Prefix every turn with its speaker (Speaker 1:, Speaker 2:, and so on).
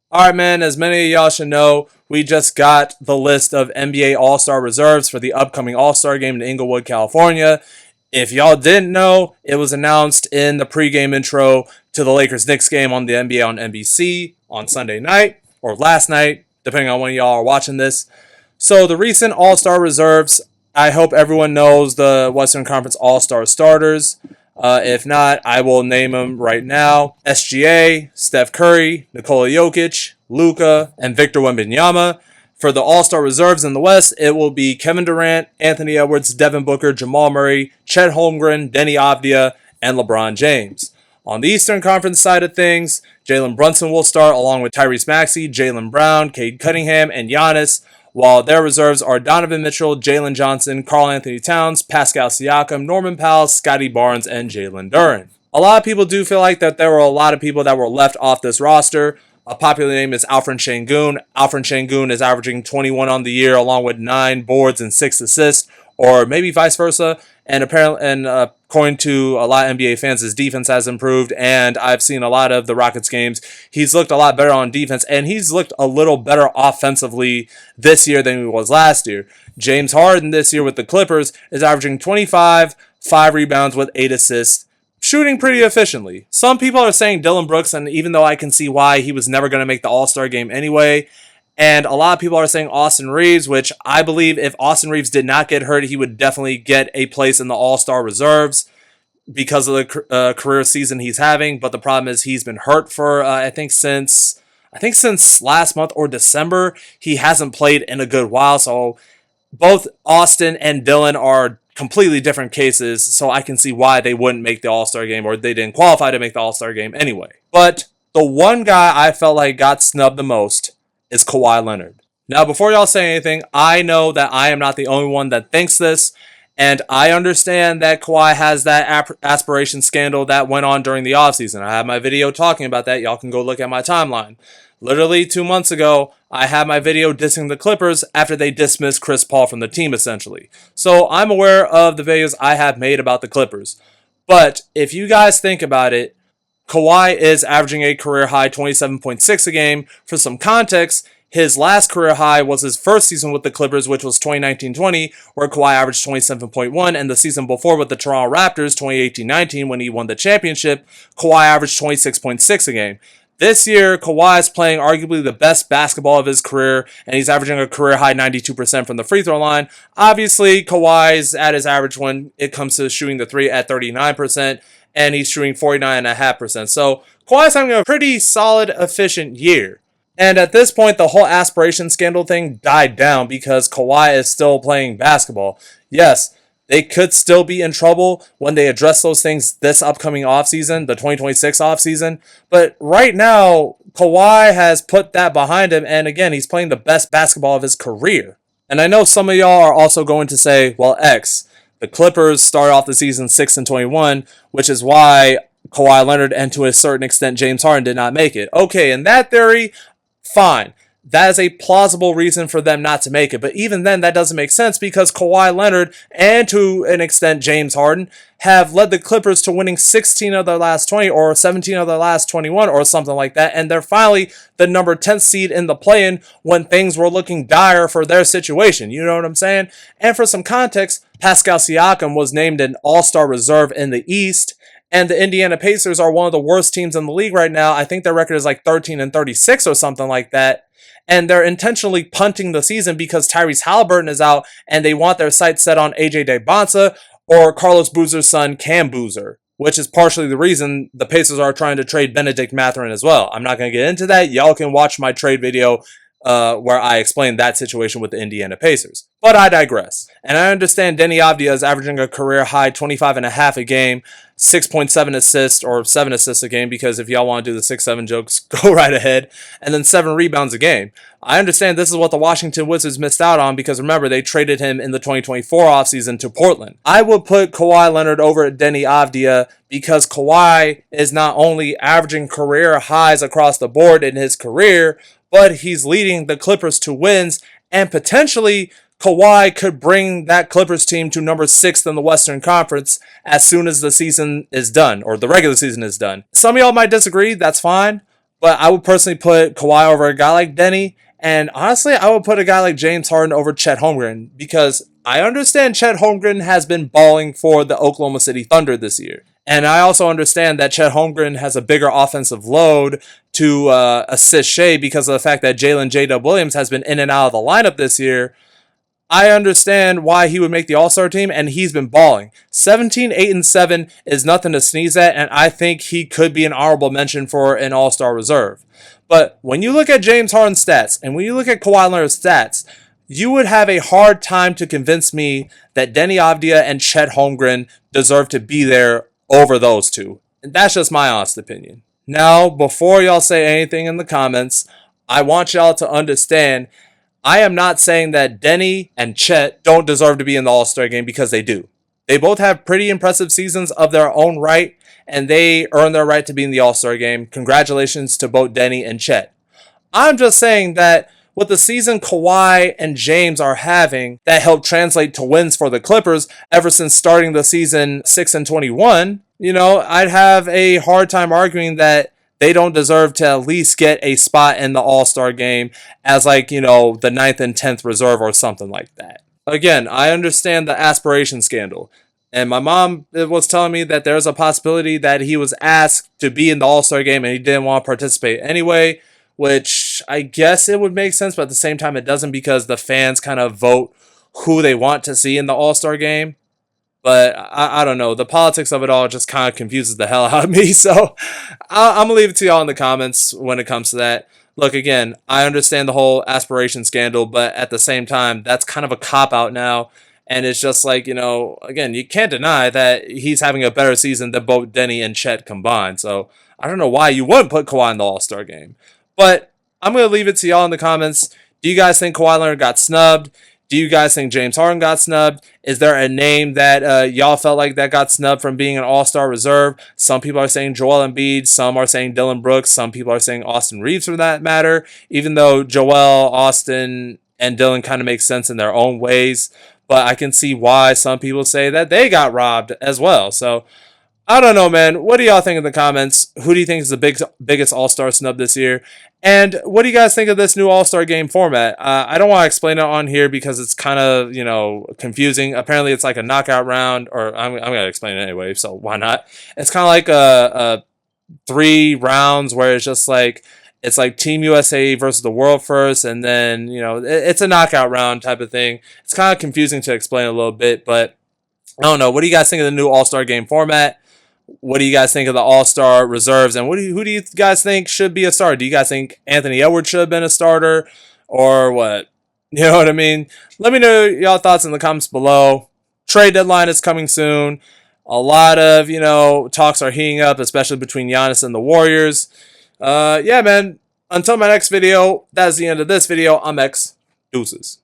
Speaker 1: Alright, man, as many of y'all should know, we just got the list of NBA All-Star reserves for the upcoming All-Star game in Inglewood, California. If y'all didn't know, it was announced in the pregame intro to the Lakers-Knicks game on the NBA on NBC on Sunday night, or last night, depending on when y'all are watching this. So the recent All-Star reserves, I hope everyone knows the Western Conference All-Star starters. If not, I will name them right now. SGA, Steph Curry, Nikola Jokic, Luka, and Victor Wembanyama. For the All-Star reserves in the West, it will be Kevin Durant, Anthony Edwards, Devin Booker, Jamal Murray, Chet Holmgren, Denny Avdia, and LeBron James. On the Eastern Conference side of things, Jalen Brunson will start along with Tyrese Maxey, Jaylen Brown, Cade Cunningham, and Giannis, while their reserves are Donovan Mitchell, Jalen Johnson, Karl Anthony Towns, Pascal Siakam, Norman Powell, Scotty Barnes, and Jalen Duren. A lot of people do feel like that there were a lot of people that were left off this roster. A popular name is Alfred Sengun. Alfred Sengun is averaging 21 on the year along with 9 boards and 6 assists, or maybe vice versa. And according to a lot of NBA fans, his defense has improved, and I've seen a lot of the Rockets games. He's looked a lot better on defense, and he's looked a little better offensively this year than he was last year. James Harden this year with the Clippers is averaging 25, 5 rebounds with 8 assists, shooting pretty efficiently. Some people are saying Dillon Brooks, and even though I can see why, he was never going to make the All-Star game anyway. And a lot of people are saying Austin Reeves, which I believe if Austin Reeves did not get hurt, he would definitely get a place in the All-Star reserves because of the career season he's having. But the problem is he's been hurt for, I think since last month or December. He hasn't played in a good while. So both Austin and Dillon are completely different cases. So I can see why they wouldn't make the All-Star game, or they didn't qualify to make the All-Star game anyway. But the one guy I felt like got snubbed the most is Kawhi Leonard. Now, before y'all say anything, I know that I am not the only one that thinks this, and I understand that Kawhi has that aspiration scandal that went on during the offseason. I have my video talking about that. Y'all can go look at my timeline. Literally 2 months ago, I had my video dissing the Clippers after they dismissed Chris Paul from the team, essentially. So I'm aware of the videos I have made about the Clippers. But if you guys think about it, Kawhi is averaging a career-high 27.6 a game. For some context, his last career high was his first season with the Clippers, which was 2019-20, where Kawhi averaged 27.1, and the season before with the Toronto Raptors, 2018-19, when he won the championship, Kawhi averaged 26.6 a game. This year, Kawhi is playing arguably the best basketball of his career, and he's averaging a career-high 92% from the free throw line. Obviously, Kawhi's at his average when it comes to shooting the three at 39%, and he's shooting 49.5%. So Kawhi's having a pretty solid, efficient year. And at this point, the whole aspiration scandal thing died down because Kawhi is still playing basketball. Yes, they could still be in trouble when they address those things this upcoming offseason, the 2026 offseason. But right now, Kawhi has put that behind him, and again, he's playing the best basketball of his career. And I know some of y'all are also going to say, well, the Clippers started off the season 6-21, which is why Kawhi Leonard and to a certain extent James Harden did not make it. Okay, in that theory, fine. That is a plausible reason for them not to make it. But even then, that doesn't make sense because Kawhi Leonard and to an extent James Harden have led the Clippers to winning 16 of their last 20 or 17 of their last 21 or something like that. And they're finally the number 10 seed in the play-in when things were looking dire for their situation. You know what I'm saying? And for some context, Pascal Siakam was named an All-Star reserve in the East. And the Indiana Pacers are one of the worst teams in the league right now. I think their record is like 13-36 or something like that. And they're intentionally punting the season because Tyrese Halliburton is out and they want their sights set on AJ DeBonsa or Carlos Boozer's son, Cam Boozer, which is partially the reason the Pacers are trying to trade Benedict Mathurin as well. I'm not going to get into that. Y'all can watch my trade video where I explain that situation with the Indiana Pacers. But I digress. And I understand Denny Avdia is averaging a career-high 25.5 a game, 6.7 assists or 7 assists a game, because if y'all want to do the 6-7 jokes, go right ahead, and then 7 rebounds a game. I understand this is what the Washington Wizards missed out on because remember, they traded him in the 2024 offseason to Portland. I would put Kawhi Leonard over at Denny Avdia because Kawhi is not only averaging career highs across the board in his career, but he's leading the Clippers to wins, and potentially Kawhi could bring that Clippers team to number 6 in the Western Conference as soon as the season is done, or the regular season is done. Some of y'all might disagree, that's fine, But I would personally put Kawhi over a guy like Denny. And honestly, I would put a guy like James Harden over Chet Holmgren because I understand Chet Holmgren has been balling for the Oklahoma City Thunder this year. And I also understand that Chet Holmgren has a bigger offensive load to assist Shea because of the fact that Jalen J-Dub Williams has been in and out of the lineup this year. I understand why he would make the All-Star team, and he's been balling. 17, 8, and 7 is nothing to sneeze at, and I think he could be an honorable mention for an All-Star reserve. But when you look at James Harden's stats, and when you look at Kawhi Leonard's stats, you would have a hard time to convince me that Denny Avdia and Chet Holmgren deserve to be there over those two. And that's just my honest opinion. Now, before y'all say anything in the comments, I want y'all to understand I am not saying that Denny and Chet don't deserve to be in the All-Star game because they do. They both have pretty impressive seasons of their own right, and they earn their right to be in the All-Star game. Congratulations to both Denny and Chet. I'm just saying that with the season Kawhi and James are having that helped translate to wins for the Clippers ever since starting the season 6-21, I'd have a hard time arguing that they don't deserve to at least get a spot in the All-Star game as the 9th and 10th reserve or something like that. Again, I understand the aspiration scandal. And my mom was telling me that there's a possibility that he was asked to be in the All-Star game and he didn't want to participate anyway, which I guess it would make sense, but at the same time it doesn't because the fans kind of vote who they want to see in the All-Star game. But I don't know. The politics of it all just kind of confuses the hell out of me. So I'm going to leave it to y'all in the comments when it comes to that. Look, again, I understand the whole aspiration scandal, but at the same time, that's kind of a cop-out now. And it's just again, you can't deny that he's having a better season than both Denny and Chet combined. So I don't know why you wouldn't put Kawhi in the All-Star game. But I'm going to leave it to y'all in the comments. Do you guys think Kawhi Leonard got snubbed? Do you guys think James Harden got snubbed? Is there a name that y'all felt like that got snubbed from being an All-Star reserve? Some people are saying Joel Embiid. Some are saying Dillon Brooks. Some people are saying Austin Reeves for that matter. Even though Joel, Austin, and Dillon kind of make sense in their own ways. But I can see why some people say that they got robbed as well. So I don't know, man. What do y'all think in the comments? Who do you think is the biggest All-Star snub this year? And what do you guys think of this new All-Star game format? I don't want to explain it on here because it's kind of, confusing. Apparently, it's like a knockout round, or I'm going to explain it anyway, so why not? It's kind of like a 3 rounds where it's just it's like Team USA versus the world first, and then, it's a knockout round type of thing. It's kind of confusing to explain a little bit, but I don't know. What do you guys think of the new All-Star game format? What do you guys think of the All-Star reserves? And who do you guys think should be a starter? Do you guys think Anthony Edwards should have been a starter? Or what? You know what I mean? Let me know y'all thoughts in the comments below. Trade deadline is coming soon. A lot of, talks are heating up, especially between Giannis and the Warriors. Yeah, man. Until my next video, that's the end of this video. I'm X. Deuces.